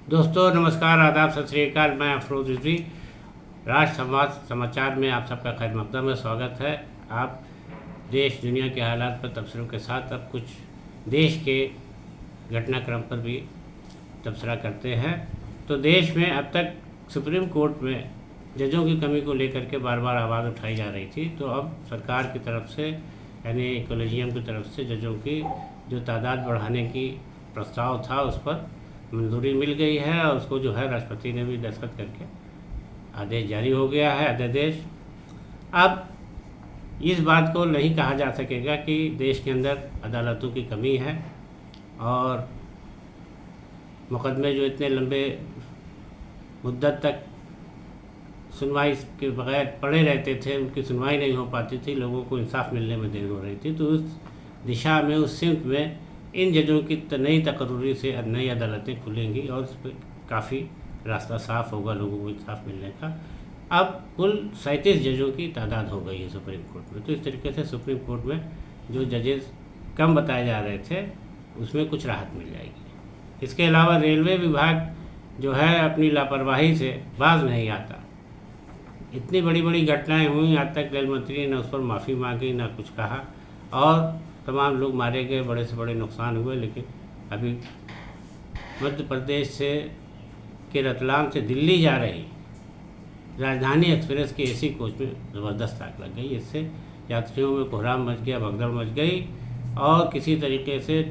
दोस्तों नमस्कार, आदाब, सत श्री अकाल। मैं अफरोज रिजवी। राष्ट्र संवाद समाचार में आप सबका खैर मकदम है, स्वागत है। आप देश दुनिया के हालात पर तबसरों के साथ अब कुछ देश के घटनाक्रम पर भी तबसरा करते हैं। तो देश में अब तक सुप्रीम कोर्ट में जजों की कमी को लेकर के बार बार आवाज़ उठाई जा रही थी। तो अब सरकार की तरफ से यानी कॉलेजियम की तरफ से जजों की जो तादाद बढ़ाने की प्रस्ताव था उस पर मंजूरी मिल गई है और उसको जो है राष्ट्रपति ने भी दस्तखत करके आदेश जारी हो गया है, अध्यादेश। अब इस बात को नहीं कहा जा सकेगा कि देश के अंदर अदालतों की कमी है और मुकदमे जो इतने लंबे मुद्दत तक सुनवाई के बगैर पड़े रहते थे, उनकी सुनवाई नहीं हो पाती थी, लोगों को इंसाफ मिलने में देर हो रही थी। तो उस दिशा में, उस सिमत में इन जजों की नई तकर्री से नई अदालतें खुलेंगी और उस पर काफ़ी रास्ता साफ होगा लोगों को इंसाफ मिलने का। अब कुल 37 जजों की तादाद हो गई है सुप्रीम कोर्ट में। तो इस तरीके से सुप्रीम कोर्ट में जो जजेस कम बताए जा रहे थे उसमें कुछ राहत मिल जाएगी। इसके अलावा रेलवे विभाग जो है अपनी लापरवाही से बाज नहीं आता। इतनी बड़ी बड़ी घटनाएं हुई, आज तक रेल मंत्री ने उस पर माफ़ी मांगी, ना कुछ कहा और तमाम लोग मारे गए, बड़े से बड़े नुकसान हुए। लेकिन अभी मध्य प्रदेश से के रतलाम से दिल्ली जा रही राजधानी एक्सप्रेस की एसी कोच में ज़बरदस्त आग लग गई। इससे यात्रियों में कोहराम मच गया, भगदड़ मच गई और किसी तरीके से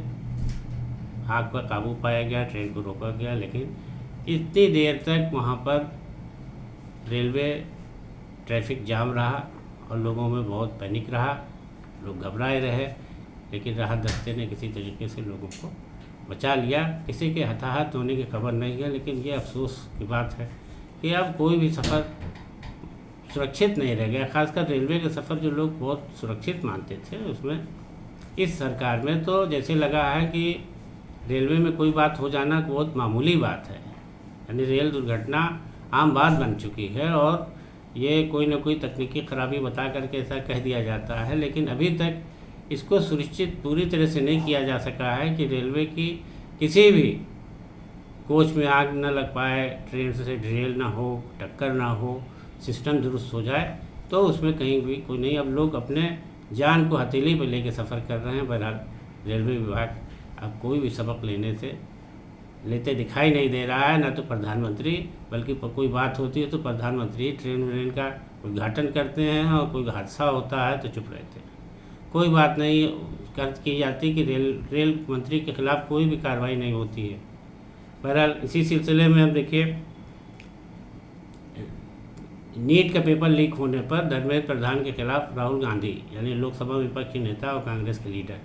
आग पर काबू पाया गया, ट्रेन को रोका गया। लेकिन इतनी देर तक वहाँ पर रेलवे ट्रैफिक जाम रहा और लोगों में बहुत पैनिक रहा, लोग घबराए रहे। लेकिन राहत दस्ते ने किसी तरीके से लोगों को बचा लिया। किसी के हताहत होने की खबर नहीं है, लेकिन ये अफसोस की बात है कि अब कोई भी सफ़र सुरक्षित नहीं रह गया। खासकर रेलवे का सफ़र जो लोग बहुत सुरक्षित मानते थे, उसमें इस सरकार में तो जैसे लगा है कि रेलवे में कोई बात हो जाना बहुत मामूली बात है। यानी रेल दुर्घटना आम बात बन चुकी है और ये कोई ना कोई तकनीकी खराबी बता करके ऐसा कह दिया जाता है। लेकिन अभी तक इसको सुनिश्चित पूरी तरह से नहीं किया जा सका है कि रेलवे की किसी भी कोच में आग न लग पाए, ट्रेन से डिरेल ना हो, टक्कर ना हो, सिस्टम दुरुस्त हो जाए। तो उसमें कहीं भी कोई नहीं। अब लोग अपने जान को हथेली पर लेके सफ़र कर रहे हैं। बहरहाल रेलवे विभाग अब कोई भी सबक लेते दिखाई नहीं दे रहा है। ना तो प्रधानमंत्री, बल्कि कोई बात होती है तो प्रधानमंत्री ट्रेन का उद्घाटन करते हैं और कोई हादसा होता है तो चुप रहते हैं। कोई बात नहीं की जाती कि रेल मंत्री के खिलाफ कोई भी कार्रवाई नहीं होती है। बहरहाल इसी सिलसिले में अब देखिए, नीट का पेपर लीक होने पर धर्मेंद्र प्रधान के खिलाफ राहुल गांधी यानी लोकसभा विपक्षी नेता और कांग्रेस के लीडर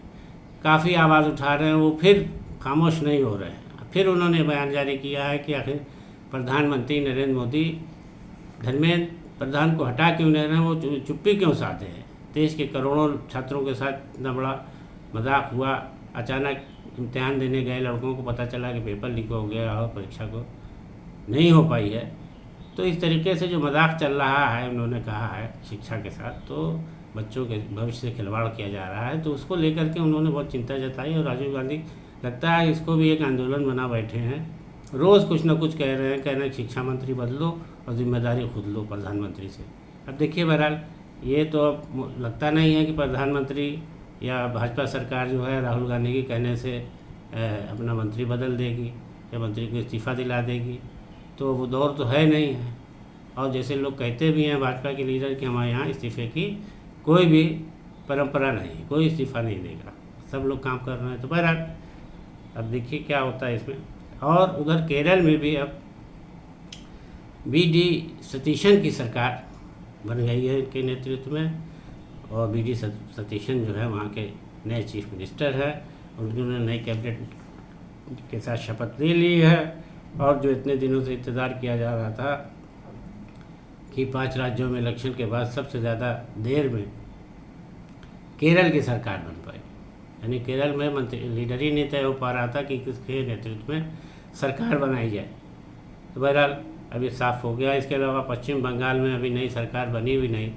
काफ़ी आवाज़ उठा रहे हैं। वो फिर खामोश नहीं हो रहे हैं। फिर उन्होंने बयान जारी किया है कि आखिर प्रधानमंत्री नरेंद्र मोदी धर्मेंद्र प्रधान को हटा क्यों नहीं रहे, वो चुप्पी क्यों साधे हैं। देश के करोड़ों छात्रों के साथ इतना बड़ा मजाक हुआ। अचानक इम्तिहान देने गए लड़कों को पता चला कि पेपर लीक हो गया और परीक्षा को नहीं हो पाई है। तो इस तरीके से जो मजाक चल रहा है, उन्होंने कहा है शिक्षा के साथ, तो बच्चों के भविष्य से खिलवाड़ किया जा रहा है। तो उसको लेकर के उन्होंने बहुत चिंता जताई और राजीव गांधी लगता है इसको भी एक आंदोलन बना बैठे हैं। रोज़ कुछ ना कुछ कह रहे हैं शिक्षा मंत्री बदलो और जिम्मेदारी खुद लो प्रधानमंत्री से। अब देखिए, बहरहाल ये तो अब लगता नहीं है कि प्रधानमंत्री या भाजपा सरकार जो है राहुल गांधी के कहने से अपना मंत्री बदल देगी या मंत्री को इस्तीफ़ा दिला देगी। तो वो दौर तो है नहीं है। और जैसे लोग कहते भी हैं भाजपा के लीडर कि हमारे यहाँ इस्तीफ़े की कोई भी परंपरा नहीं, कोई इस्तीफ़ा नहीं देगा, सब लोग काम कर रहे हैं। तो बहरहाल अब देखिए क्या होता है इसमें। और उधर केरल में भी अब वी.डी. सतीशन की सरकार बन गई है इनके नेतृत्व में और वी.डी. सतीशन जो है वहाँ के नए चीफ मिनिस्टर हैं। उन्होंने नई कैबिनेट के साथ शपथ ले ली है और जो इतने दिनों से इंतज़ार किया जा रहा था कि 5 राज्यों में इलेक्शन के बाद सबसे ज़्यादा देर में केरल की सरकार बन पाई। यानी केरल में मंत्री लीडर ही नहीं तय हो पा रहा था कि किसके नेतृत्व में सरकार बनाई जाए। तो बहरहाल अभी साफ़ हो गया। इसके अलावा पश्चिम बंगाल में अभी नई सरकार बनी भी नहीं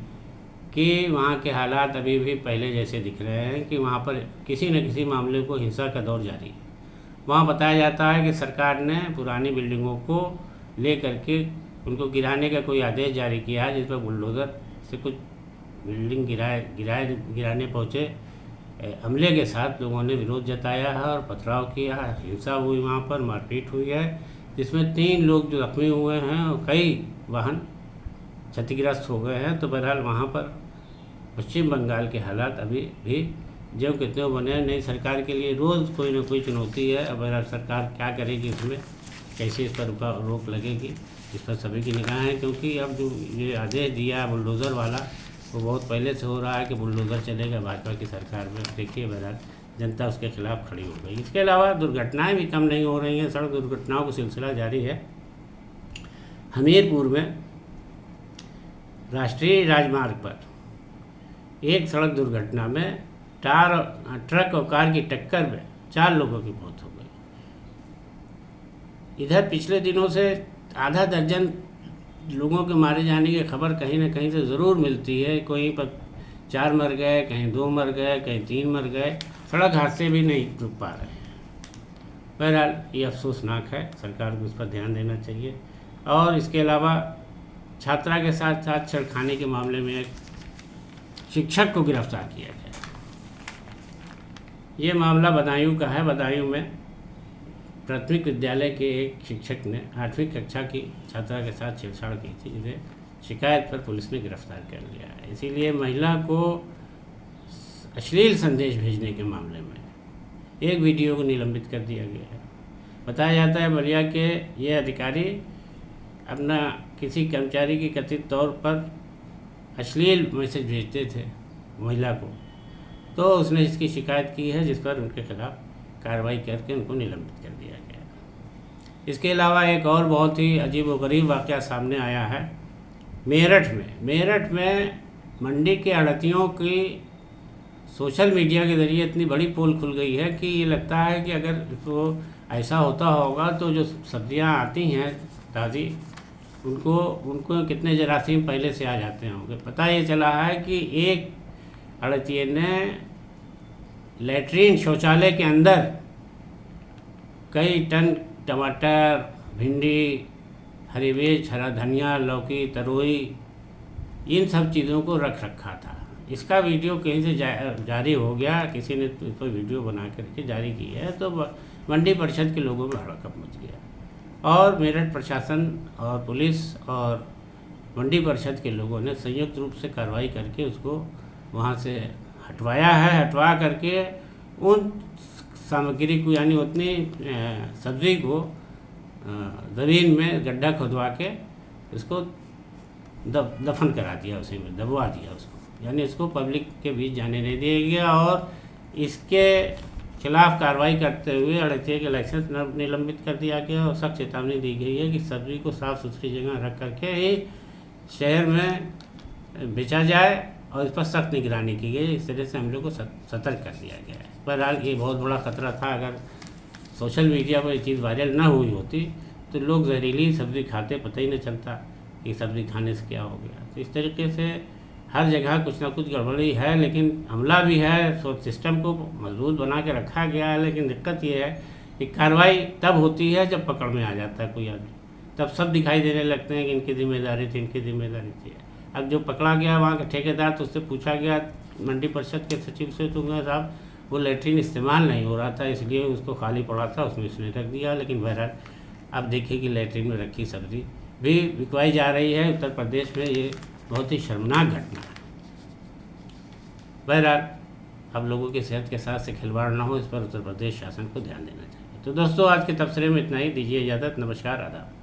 कि वहाँ के हालात अभी भी पहले जैसे दिख रहे हैं कि वहाँ पर किसी न किसी मामले को हिंसा का दौर जारी है। वहाँ बताया जाता है कि सरकार ने पुरानी बिल्डिंगों को ले करके उनको गिराने का कोई आदेश जारी किया है, जिस पर बुलडोज़र से कुछ बिल्डिंग गिराने पहुँचे अमले के साथ लोगों ने विरोध जताया है और पथराव किया है, हिंसा हुई, वहाँ पर मारपीट हुई है, जिसमें 3 लोग जो जख्मी हुए हैं और कई वाहन क्षतिग्रस्त हो गए हैं। तो बहरहाल वहाँ पर पश्चिम बंगाल के हालात अभी भी जो कितने बने हैं। नई सरकार के लिए रोज़ कोई ना कोई चुनौती है। अब बहरहाल सरकार क्या करेगी, इसमें कैसे इस पर रोक लगेगी, इस पर सभी की निगाह है, क्योंकि अब जो ये आदेश दिया बुलडोज़र वाला वो बहुत पहले से हो रहा है कि बुलडोज़र चलेगा भाजपा की सरकार में। देखिए बहरहाल जनता उसके खिलाफ खड़ी हो गई। इसके अलावा दुर्घटनाएं भी कम नहीं हो रही हैं। सड़क दुर्घटनाओं का सिलसिला जारी है। हमीरपुर में राष्ट्रीय राजमार्ग पर एक सड़क दुर्घटना में ट्रक और कार की टक्कर में 4 लोगों की मौत हो गई। इधर पिछले दिनों से आधा दर्जन लोगों के मारे जाने की खबर कहीं ना कहीं से ज़रूर मिलती है। कोई पर 4 मर गए, कहीं 2 मर गए, कहीं 3 मर गए। सड़क हादसे भी नहीं रुक पा रहे हैं। बहरहाल ये अफसोसनाक है, सरकार को इस पर ध्यान देना चाहिए। और इसके अलावा छात्रा के साथ साथ छेड़खानी के मामले में एक शिक्षक को गिरफ्तार किया गया। ये मामला बदायूं का है। बदायूं में प्राथमिक विद्यालय के एक शिक्षक ने 8वीं कक्षा की छात्रा के साथ छेड़छाड़ की थी, जिसे शिकायत पर पुलिस ने गिरफ्तार कर लिया है। इसीलिए महिला को अश्लील संदेश भेजने के मामले में एक वीडियो को निलंबित कर दिया गया है। बताया जाता है बलिया के ये अधिकारी अपना किसी कर्मचारी की कथित तौर पर अश्लील मैसेज भेजते थे महिला को, तो उसने इसकी शिकायत की है, जिस पर उनके खिलाफ कार्रवाई करके उनको निलंबित कर दिया गया। इसके अलावा एक और बहुत ही अजीब व गरीब वाक़या सामने आया है मेरठ में मंडी के आढ़तियों की सोशल मीडिया के ज़रिए इतनी बड़ी पोल खुल गई है कि ये लगता है कि अगर तो ऐसा होता होगा तो जो सब्जियां आती हैं ताज़ी, उनको कितने जरासीम पहले से आ जाते होंगे। पता ये चला है कि एक आढ़तिये ने लैट्रीन शौचालय के अंदर कई टन टमाटर, भिंडी, हरी मिर्च, हरा धनिया, लौकी, तरोई, इन सब चीज़ों को रख रखा था। इसका वीडियो कहीं से जारी हो गया, किसी ने इस पर वीडियो बना करके जारी की है, तो मंडी परिषद के लोगों में हड़कंप मच गया और मेरठ प्रशासन और पुलिस और मंडी परिषद के लोगों ने संयुक्त रूप से कार्रवाई करके उसको वहाँ से हटवाया है। हटवा करके उन सामग्री को, यानी उतनी सब्ज़ी को ज़मीन में गड्ढा खुदवा के इसको दफन करा दिया, उसी में दबवा दिया उसको, यानी इसको पब्लिक के बीच जाने नहीं दिया गया। और इसके खिलाफ कार्रवाई करते हुए आढ़तिये के लाइसेंस निलंबित कर दिया गया और सख्त चेतावनी दी गई है कि सब्ज़ी को साफ़ सुथरी जगह रख करके ही शहर में बेचा जाए और इस पर सख्त निगरानी की गई। इस तरह से हम लोग को सतर्क कर दिया गया है। बहरहाल ये बहुत बड़ा ख़तरा था। अगर सोशल मीडिया पर ये चीज़ वायरल ना हुई होती तो लोग जहरीली सब्ज़ी खाते, पता ही नहीं चलता कि सब्ज़ी खाने से क्या हो गया। तो इस तरीके से हर जगह कुछ ना कुछ गड़बड़ी है, लेकिन हमला भी है, सिस्टम को मजबूत बना के रखा गया है। लेकिन दिक्कत ये है कि कार्रवाई तब होती है जब पकड़ में आ जाता है कोई आदमी, तब सब दिखाई देने लगते हैं कि इनकी जिम्मेदारी थी, इनकी जिम्मेदारी थी। अब जो पकड़ा गया वहाँ का ठेकेदार, तो उससे पूछा गया मंडी परिषद के सचिव से, तो साहब वो लैट्रीन इस्तेमाल नहीं हो रहा था, इसलिए उसको खाली पड़ा था, उसमें इसने रख दिया। लेकिन बहरहाल अब देखिए कि लैट्रीन में रखी सब्ज़ी भी बिकवाई जा रही है। उत्तर प्रदेश में ये बहुत ही शर्मनाक घटना है। बहरहाल अब लोगों की सेहत के साथ से खिलवाड़ ना हो, इस पर उत्तर प्रदेश शासन को ध्यान देना चाहिए। तो दोस्तों, आज के तबसरे में इतना ही। दीजिए इजाज़त। नमस्कार, आदाब।